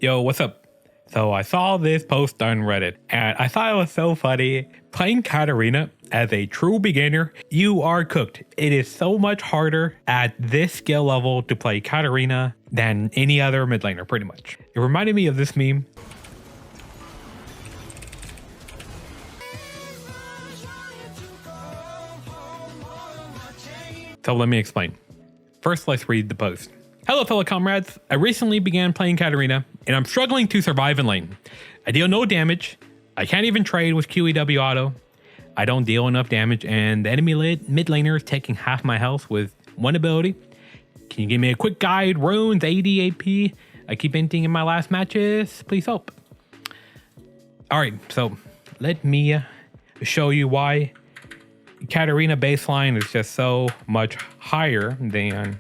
Yo, what's up? So I saw this post on Reddit and I thought it was so funny. Playing Katarina as a true beginner, you are cooked. It is so much harder at this skill level to play Katarina than any other mid laner, pretty much. It reminded me of this meme. So let me explain. First, let's read the post. Hello, fellow comrades. I recently began playing Katarina, and I'm struggling to survive in lane. I deal no damage. I can't even trade with QEW auto. I don't deal enough damage, and the enemy mid laner is taking half my health with one ability. Can you give me a quick guide? Runes, AD, AP. I keep hinting in my last matches. Please help. All right, so let me show you why Katarina baseline is just so much higher than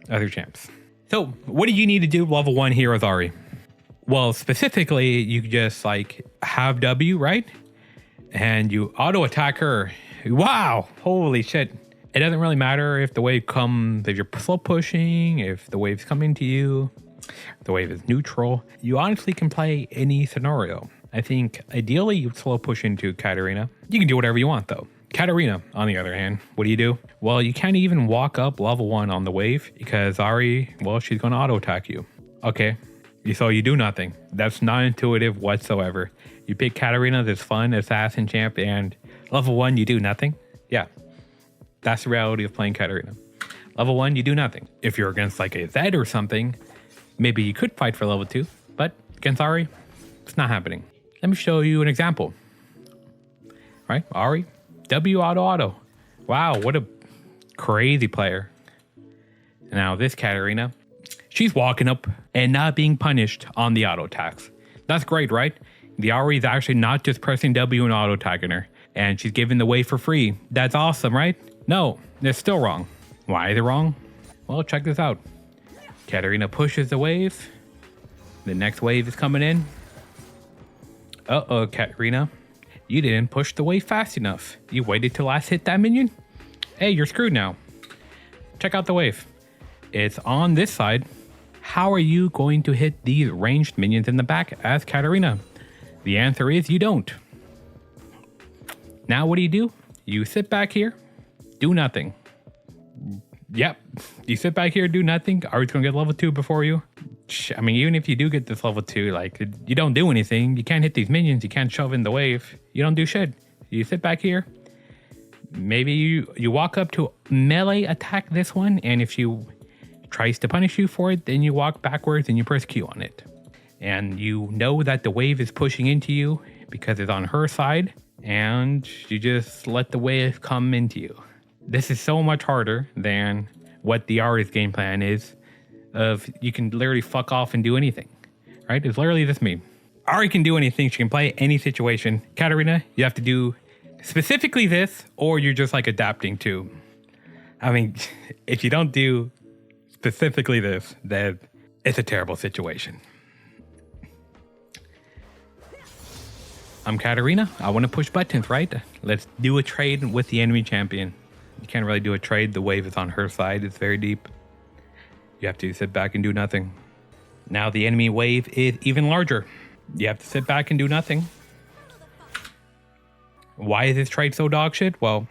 other champs. So what do you need to do level 1 here with Ahri? Well, specifically, you just like have W, right? And you auto attack her. Wow, holy shit. It doesn't really matter if the wave comes, if you're slow pushing, if the wave's coming to you, if the wave is neutral. You honestly can play any scenario. I think ideally you slow push into Katarina. You can do whatever you want though. Katarina, on the other hand, what do? Well, you can't even walk up level 1 on the wave because Ahri, well, she's going to auto attack you. Okay, so you do nothing. That's not intuitive whatsoever. You pick Katarina, this fun assassin champ, and level 1, you do nothing. Yeah, that's the reality of playing Katarina. Level 1, you do nothing. If you're against like a Zed or something, maybe you could fight for level 2, but against Ahri, it's not happening. Let me show you an example. All right, Ahri. W auto. Wow, what a crazy player. Now this Katarina, she's walking up and not being punished on the auto attacks. That's great, right? The Ahri is actually not just pressing W and auto attacking her, and she's giving the wave for free. That's awesome, right? No, it's still wrong. Why is it wrong? Well, check this out. Katarina pushes the wave. The next wave is coming in. Uh-oh, Katarina. You didn't push the wave fast enough. You waited till last hit that minion? Hey, you're screwed now. Check out the wave. It's on this side. How are you going to hit these ranged minions in the back as Katarina? The answer is you don't. Now what do? You sit back here, do nothing. Yep, you sit back here, do nothing. Ahri's gonna get level 2 before you. I mean, even if you do get this level 2, like, you don't do anything. You can't hit these minions. You can't shove in the wave. You don't do shit. You sit back here. Maybe you walk up to melee attack this one, and if she tries to punish you for it, then you walk backwards and you press Q on it. And you know that the wave is pushing into you because it's on her side, and you just let the wave come into you. This is so much harder than what the Ahri's game plan is. Of you can literally fuck off and do anything, right? It's literally this meme. Ahri can do anything. She can play any situation. Katarina, you have to do specifically this, or you're just like adapting to. I mean, if you don't do specifically this, then it's a terrible situation. I'm Katarina. I want to push buttons, right? Let's do a trade with the enemy champion. You can't really do a trade. The wave is on her side. It's very deep. You have to sit back and do nothing. Now the enemy wave is even larger. You have to sit back and do nothing. Why is this trade so dog shit? Well,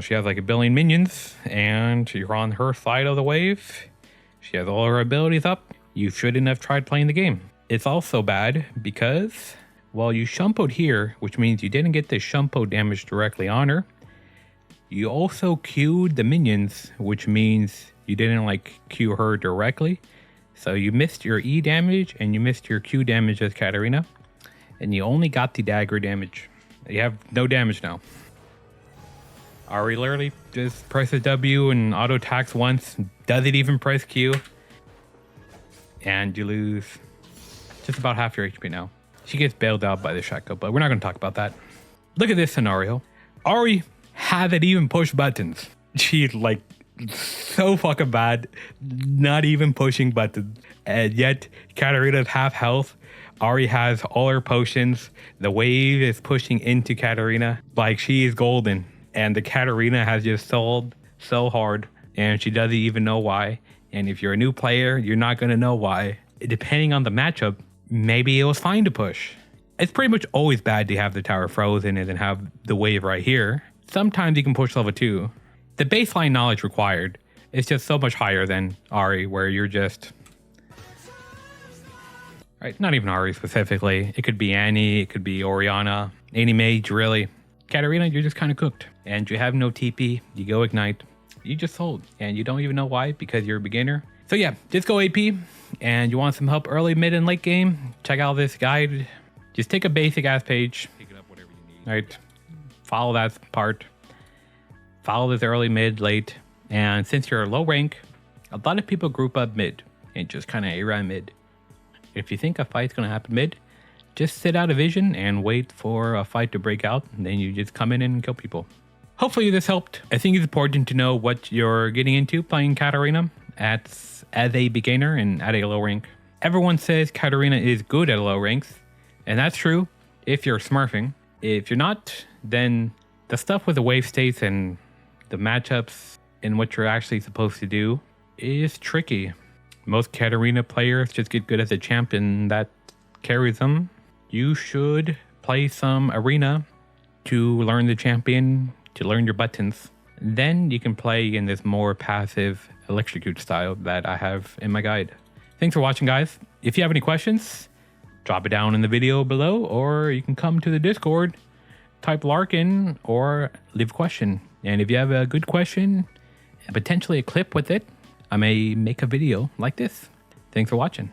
she has like a billion minions and you're on her side of the wave. She has all her abilities up. You shouldn't have tried playing the game. It's also bad because, well, you shumpoed here, which means you didn't get the shumpo damage directly on her. You also queued the minions, which means you didn't like Q her directly. So you missed your E damage and you missed your Q damage as Katarina. And you only got the dagger damage. You have no damage now. Ahri literally just presses W and auto attacks once. Doesn't even press Q. And you lose just about half your HP now. She gets bailed out by the Shaco, but we're not going to talk about that. Look at this scenario. Ahri hasn't even pushed buttons. She's like so fucking bad, not even pushing buttons. And yet Katarina's half health. Ahri has all her potions. The wave is pushing into Katarina like she is golden. And the Katarina has just sold so hard and she doesn't even know why. And if you're a new player, you're not going to know why. Depending on the matchup, maybe it was fine to push. It's pretty much always bad to have the tower frozen and then have the wave right here. Sometimes you can push level 2. The baseline knowledge required is just so much higher than Ari, where you're just... Right, not even Ari specifically. It could be Annie, it could be Oriana, any mage really. Katarina, you're just kind of cooked. And you have no TP, you go ignite, you just hold. And you don't even know why, because you're a beginner. So yeah, just go AP, and you want some help early, mid, and late game, check out this guide. Just take a basic ass page, pick it up whatever you need. Right, follow that part, follow this early, mid, late. And since you're low rank, a lot of people group up mid and just kind of around mid. If you think a fight's going to happen mid, just sit out a vision and wait for a fight to break out, and then you just come in and kill people. Hopefully this helped. I think it's important to know what you're getting into playing Katarina as a beginner and at a low rank. Everyone says Katarina is good at low ranks, and that's true if you're smurfing. If you're not, then the stuff with the wave states and the matchups and what you're actually supposed to do is tricky. Most Katarina players just get good as a champion that carries them. You should play some arena to learn the champion, to learn your buttons. Then you can play in this more passive electrocute style that I have in my guide. Thanks for watching, guys. If you have any questions, drop it down in the video below, or you can come to the Discord, type Larkin, or leave a question. And if you have a good question, and potentially a clip with it, I may make a video like this. Thanks for watching.